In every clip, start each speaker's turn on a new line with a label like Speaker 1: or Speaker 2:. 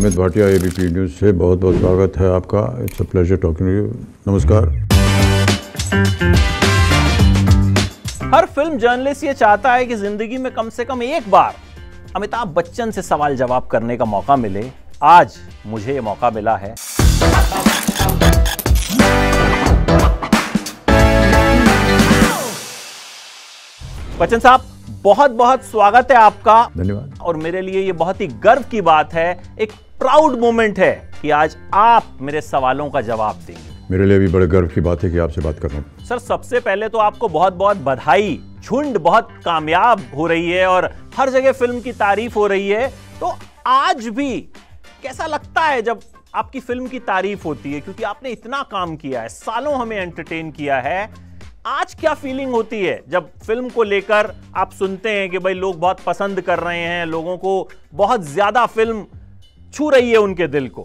Speaker 1: Amit Bhatia, ABP news से बहुत बहुत स्वागत है आपका। It's a pleasure talking to you. नमस्कार।
Speaker 2: हर फिल्म जर्नलिस्ट ये चाहता है कि जिंदगी में कम से कम एक बार अमिताभ बच्चन से सवाल जवाब करने का मौका मिले। आज मुझे ये मौका मिला है। बच्चन साहब, बहुत बहुत स्वागत है आपका।
Speaker 1: धन्यवाद।
Speaker 2: और मेरे लिए ये बहुत ही गर्व की बात है, एक प्राउड मोमेंट है कि आज आप मेरे सवालों का जवाब देंगे।
Speaker 1: मेरे लिए भी बड़े गर्व की बात है कि आपसे बात कर रहा हूं।
Speaker 2: सर, सबसे पहले तो आपको बहुत बहुत बधाई। झुंड बहुत कामयाब हो रही है और हर जगह फिल्म की तारीफ हो रही है। तो आज भी कैसा लगता है जब आपकी फिल्म की तारीफ होती है, क्योंकि आपने इतना काम किया है, सालों हमें एंटरटेन किया है। आज क्या फीलिंग होती है जब फिल्म को लेकर आप सुनते हैं कि भाई लोग बहुत पसंद कर रहे हैं, लोगों को बहुत ज्यादा फिल्म छू रही है उनके दिल को?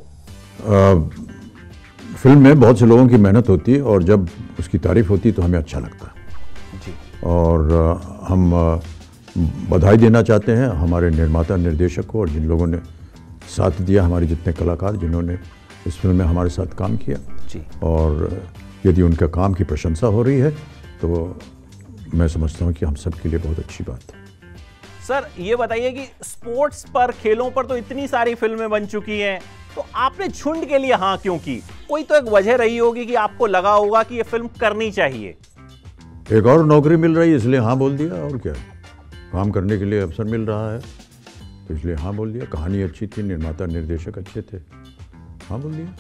Speaker 1: फिल्म में बहुत से लोगों की मेहनत होती है और जब उसकी तारीफ होती है तो हमें अच्छा लगता है
Speaker 2: जी।
Speaker 1: और हम बधाई देना चाहते हैं हमारे निर्माता निर्देशक को और जिन लोगों ने साथ दिया, हमारे जितने कलाकार जिन्होंने इस फिल्म में हमारे साथ काम किया
Speaker 2: जी।
Speaker 1: और यदि उनका काम की प्रशंसा हो रही है तो मैं समझता हूं कि हम सब के लिए बहुत अच्छी बात है।
Speaker 2: सर, ये बताइए कि स्पोर्ट्स पर, खेलों पर तो इतनी सारी फिल्में बन चुकी हैं, तो आपने झुंड के लिए हाँ क्यों की? कोई तो एक वजह रही होगी कि आपको लगा होगा कि ये फिल्म करनी चाहिए।
Speaker 1: एक और नौकरी मिल रही है इसलिए हाँ बोल दिया, और क्या, काम करने के लिए अवसर मिल रहा है तो इसलिए हाँ बोल दिया। कहानी अच्छी थी, निर्माता निर्देशक अच्छे थे, हाँ बोल दिया।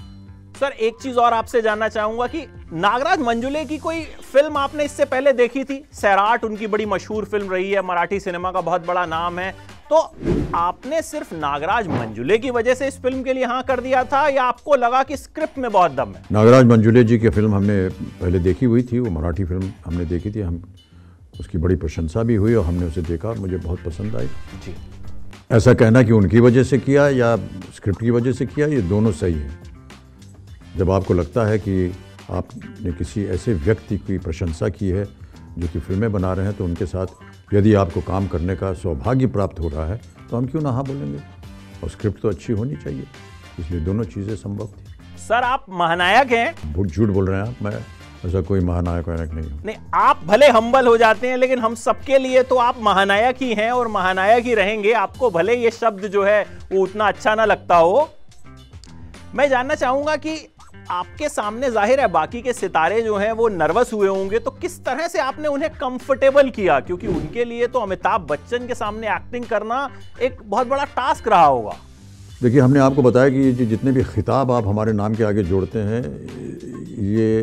Speaker 2: सर, एक चीज और आपसे जानना चाहूंगा कि नागराज मंजुले की कोई फिल्म आपने इससे पहले देखी थी? सैराट उनकी बड़ी मशहूर फिल्म रही है, मराठी सिनेमा का बहुत बड़ा नाम है। तो आपने सिर्फ नागराज मंजुले की वजह से इस फिल्म के लिए हाँ कर दिया था, या आपको लगा कि स्क्रिप्ट में बहुत दम है?
Speaker 1: नागराज मंजुले जी की फिल्म हमने पहले देखी हुई थी, वो मराठी फिल्म हमने देखी थी, हम उसकी बड़ी प्रशंसा भी हुई और हमने उसे देखा और मुझे बहुत पसंद आई
Speaker 2: जी।
Speaker 1: ऐसा कहना कि उनकी वजह से किया या स्क्रिप्ट की वजह से किया, ये दोनों सही है। जब आपको लगता है कि आपने किसी ऐसे व्यक्ति की प्रशंसा की है जो कि फिल्में बना रहे हैं, तो उनके साथ यदि आपको काम करने का सौभाग्य प्राप्त हो रहा है तो हम क्यों ना हाँ बोलेंगे। और स्क्रिप्ट तो अच्छी होनी चाहिए, इसलिए दोनों चीज़ें संभव थी।
Speaker 2: सर, आप महानायक हैं।
Speaker 1: बहुत झूठ बोल रहे हैं आप, मैं ऐसा कोई महानायक नहीं हूँ।
Speaker 2: नहीं, आप भले हम्बल हो जाते हैं, लेकिन हम सबके लिए तो आप महानायक ही हैं और महानायक ही रहेंगे। आपको भले ये शब्द जो है वो उतना अच्छा ना लगता हो। मैं जानना चाहूंगा कि आपके सामने जाहिर है बाकी के सितारे जो हैं वो नर्वस हुए होंगे, तो किस तरह से आपने उन्हें कंफर्टेबल किया? क्योंकि उनके लिए तो अमिताभ बच्चन के सामने एक्टिंग करना एक बहुत बड़ा टास्क रहा होगा।
Speaker 1: देखिए, हमने आपको बताया कि ये जितने भी खिताब आप हमारे नाम के आगे जोड़ते हैं, ये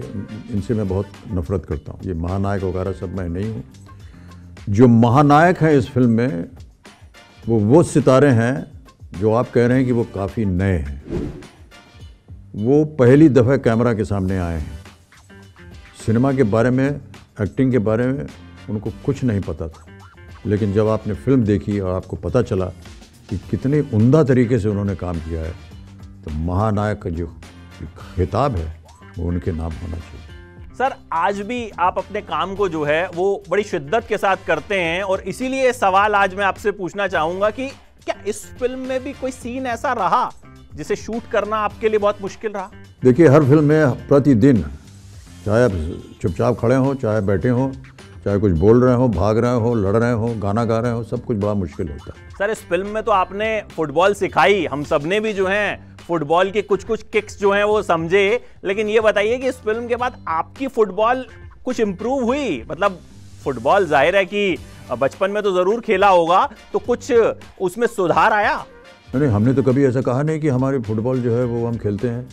Speaker 1: इनसे मैं बहुत नफरत करता हूँ। ये महानायक वगैरह सब मैं नहीं हूँ। जो महानायक हैं इस फिल्म में वो सितारे हैं जो आप कह रहे हैं कि वो काफ़ी नए हैं। वो पहली दफ़ा कैमरा के सामने आए हैं। सिनेमा के बारे में, एक्टिंग के बारे में उनको कुछ नहीं पता था, लेकिन जब आपने फिल्म देखी और आपको पता चला कि कितने उम्दा तरीके से उन्होंने काम किया है, तो महानायक का जो खिताब है वो उनके नाम होना चाहिए।
Speaker 2: सर, आज भी आप अपने काम को जो है वो बड़ी शिद्दत के साथ करते हैं, और इसीलिए सवाल आज मैं आपसे पूछना चाहूंगा कि क्या इस फिल्म में भी कोई सीन ऐसा रहा जिसे शूट करना आपके लिए बहुत मुश्किल रहा?
Speaker 1: देखिए, हर फिल्म में प्रतिदिन, चाहे आप चुपचाप खड़े हों, चाहे बैठे हों, चाहे कुछ बोल रहे हों, भाग रहे हों, लड़ रहे हों, गाना गा रहे हों, सब कुछ बड़ा मुश्किल होता है।
Speaker 2: सर, इस फिल्म में तो आपने फुटबॉल सिखाई, हम सबने भी जो हैं फुटबॉल के कुछ कुछ किक्स जो हैं वो समझे, लेकिन ये बताइए कि इस फिल्म के बाद आपकी फुटबॉल कुछ इंप्रूव हुई? मतलब फुटबॉल जाहिर है कि बचपन में तो जरूर खेला होगा, तो कुछ उसमें सुधार आया?
Speaker 1: नहीं, हमने तो कभी ऐसा कहा नहीं कि हमारी फुटबॉल जो है वो हम खेलते हैं।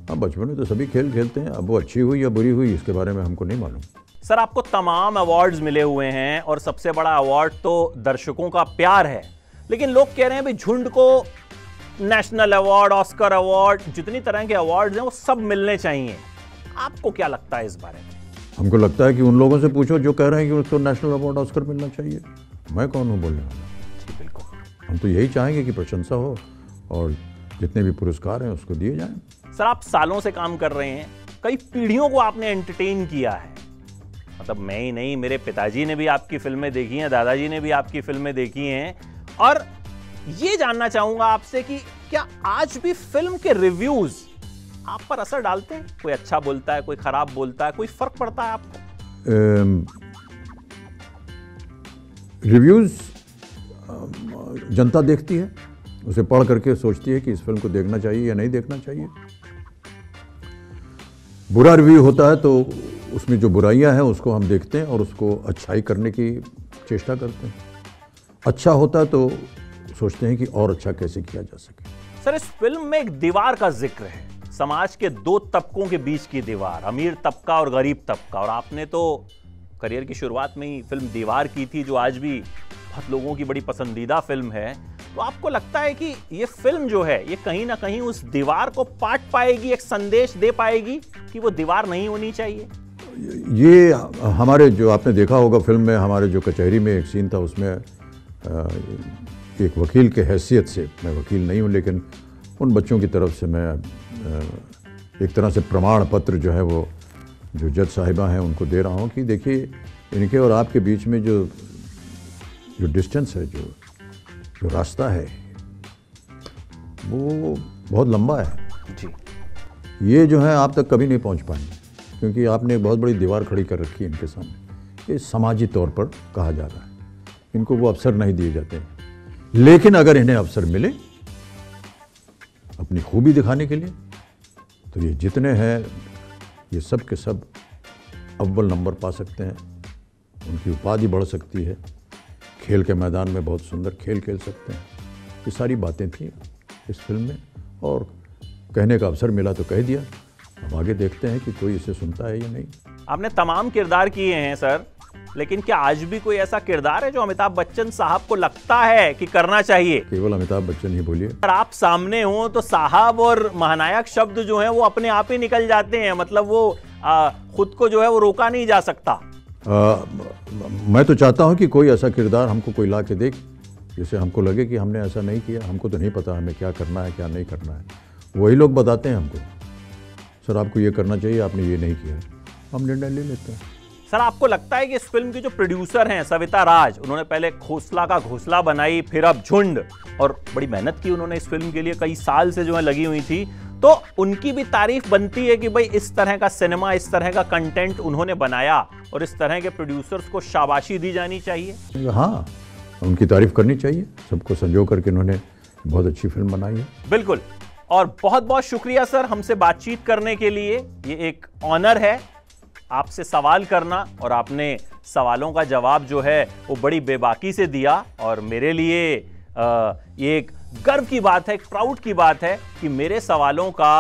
Speaker 1: हाँ, बचपन में तो सभी खेल खेलते हैं। अब वो अच्छी हुई या बुरी हुई इसके बारे में हमको नहीं मालूम।
Speaker 2: सर, आपको तमाम अवार्ड्स मिले हुए हैं और सबसे बड़ा अवार्ड तो दर्शकों का प्यार है, लेकिन लोग कह रहे हैं भाई झुंड को नेशनल अवार्ड, ऑस्कर अवार्ड, जितनी तरह के अवार्ड्स हैं वो सब मिलने चाहिए। आपको क्या लगता है इस बारे में?
Speaker 1: हमको लगता है कि उन लोगों से पूछो जो कह रहे हैं कि उसको नेशनल अवार्ड, ऑस्कर मिलना चाहिए। मैं कौन हूँ बोलने वाला?
Speaker 2: जी बिल्कुल,
Speaker 1: हम तो यही चाहेंगे कि प्रशंसा हो और जितने भी पुरस्कार हैं उसको दिए जाएं।
Speaker 2: सर, आप सालों से काम कर रहे हैं, कई पीढ़ियों को आपने एंटरटेन किया है। मतलब मैं ही नहीं, मेरे पिताजी ने भी आपकी फिल्में देखी हैं, दादाजी ने भी आपकी फिल्में देखी हैं, और ये जानना चाहूंगा आपसे कि क्या आज भी फिल्म के रिव्यूज आप पर असर डालते हैं? कोई अच्छा बोलता है, कोई खराब बोलता है, कोई फर्क पड़ता है आपको?
Speaker 1: रिव्यूज जनता देखती है, उसे पढ़ करके सोचती है कि इस फिल्म को देखना चाहिए या नहीं देखना चाहिए। बुरा रिव्यू होता है तो उसमें जो बुराइयां हैं उसको हम देखते हैं और उसको अच्छाई करने की चेष्टा करते हैं। अच्छा होता है तो सोचते हैं कि और अच्छा कैसे किया जा सके।
Speaker 2: सर, इस फिल्म में एक दीवार का जिक्र है, समाज के दो तबकों के बीच की दीवार, अमीर तबका और गरीब तबका। और आपने तो करियर की शुरुआत में ही फिल्म दीवार की थी, जो आज भी बहुत लोगों की बड़ी पसंदीदा फिल्म है। तो आपको लगता है कि ये फिल्म जो है ये कहीं ना कहीं उस दीवार को पाट पाएगी, एक संदेश दे पाएगी कि वो दीवार नहीं होनी चाहिए?
Speaker 1: ये हमारे जो आपने देखा होगा फिल्म में, हमारे जो कचहरी में एक सीन था, उसमें एक वकील के हैसियत से, मैं वकील नहीं हूँ लेकिन उन बच्चों की तरफ से मैं एक तरह से प्रमाण पत्र जो है वो जो जज साहिबा हैं उनको दे रहा हूँ कि देखिए इनके और आपके बीच में जो डिस्टेंस है, जो रास्ता है वो बहुत लंबा है
Speaker 2: जी।
Speaker 1: ये जो है आप तक कभी नहीं पहुँच पाएंगे, क्योंकि आपने एक बहुत बड़ी दीवार खड़ी कर रखी है इनके सामने। ये समाजी तौर पर कहा जा रहा है, इनको वो अवसर नहीं दिए जाते हैं। लेकिन अगर इन्हें अवसर मिले अपनी खूबी दिखाने के लिए तो ये जितने हैं ये सब के सब अव्वल नंबर पा सकते हैं, उनकी उपाधि बढ़ सकती है, खेल के मैदान में बहुत सुंदर खेल खेल सकते हैं। ये सारी बातें थी इस फिल्म में और कहने का अवसर मिला तो कह दिया। अब आगे देखते हैं कि कोई इसे सुनता है या नहीं।
Speaker 2: आपने तमाम किरदार किए हैं सर, लेकिन क्या आज भी कोई ऐसा किरदार है जो अमिताभ बच्चन साहब को लगता है कि करना चाहिए?
Speaker 1: केवल अमिताभ बच्चन ही बोलिए।
Speaker 2: अगर आप सामने हो तो साहब और महानायक शब्द जो है वो अपने आप ही निकल जाते हैं, मतलब वो खुद को जो है वो रोका नहीं जा सकता।
Speaker 1: मैं तो चाहता हूं कि कोई ऐसा किरदार हमको कोई ला के दे जिससे हमको लगे कि हमने ऐसा नहीं किया, हमको तो नहीं पता हमें क्या करना है क्या नहीं करना है। वही लोग बताते हैं हमको, सर आपको ये करना चाहिए, आपने ये नहीं किया, हम निर्णय ले लेते हैं।
Speaker 2: सर, आपको लगता है कि इस फिल्म की जो प्रोड्यूसर हैं सविता राज, उन्होंने पहले खोसला का घोसला बनाई, फिर अब झुंड, और बड़ी मेहनत की उन्होंने इस फिल्म के लिए, कई साल से जो है लगी हुई थी, तो उनकी भी तारीफ बनती है कि भाई इस तरह का सिनेमा, इस तरह का कंटेंट उन्होंने बनाया और इस तरह के प्रोड्यूसर्स को शाबाशी दी जानी चाहिए।
Speaker 1: हाँ, उनकी तारीफ करनी चाहिए, सबको संजो करके उन्होंने बहुत अच्छी फिल्म बनाई है।
Speaker 2: बिल्कुल, और बहुत बहुत शुक्रिया सर हमसे बातचीत करने के लिए। ये एक ऑनर है आपसे सवाल करना, और आपने सवालों का जवाब जो है वो बड़ी बेबाकी से दिया, और मेरे लिए ये एक गर्व की बात है, एक प्राउड की बात है कि मेरे सवालों का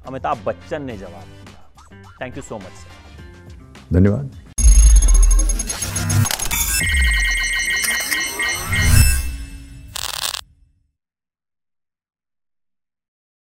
Speaker 2: अमिताभ बच्चन ने जवाब दिया। Thank you so much sir.
Speaker 1: धन्यवाद।